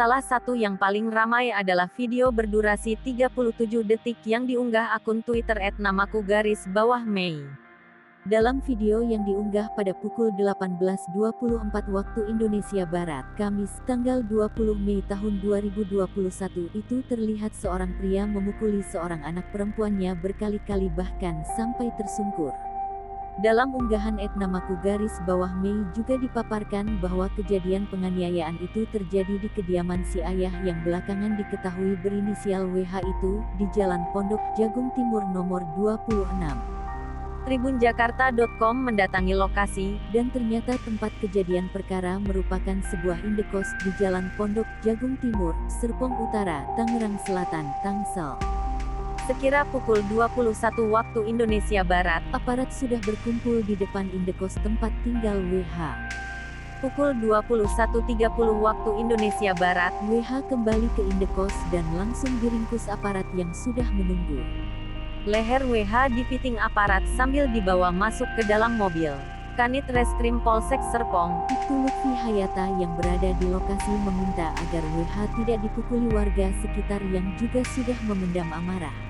Salah satu yang paling ramai adalah video berdurasi 37 detik yang diunggah akun Twitter @namaku_Mei. Dalam video yang diunggah pada pukul 18.24 waktu Indonesia Barat, Kamis, tanggal 20 Mei tahun 2021 itu terlihat seorang pria memukuli seorang anak perempuannya berkali-kali bahkan sampai tersungkur. Dalam unggahan @namaku_Mei juga dipaparkan bahwa kejadian penganiayaan itu terjadi di kediaman si ayah yang belakangan diketahui berinisial WH itu, di Jalan Pondok Jagung Timur nomor 26. Tribunjakarta.com mendatangi lokasi, dan ternyata tempat kejadian perkara merupakan sebuah indekos di Jalan Pondok Jagung Timur, Serpong Utara, Tangerang Selatan, Tangsel. Sekira pukul 21 waktu Indonesia Barat, aparat sudah berkumpul di depan indekos tempat tinggal WH. Pukul 21.30 waktu Indonesia Barat, WH kembali ke indekos dan langsung diringkus aparat yang sudah menunggu. Leher WH dipiting aparat sambil dibawa masuk ke dalam mobil. Kanit Reskrim Polsek Serpong, Ibtu Lutfi Hayata yang berada di lokasi meminta agar WH tidak dipukuli warga sekitar yang juga sudah memendam amarah.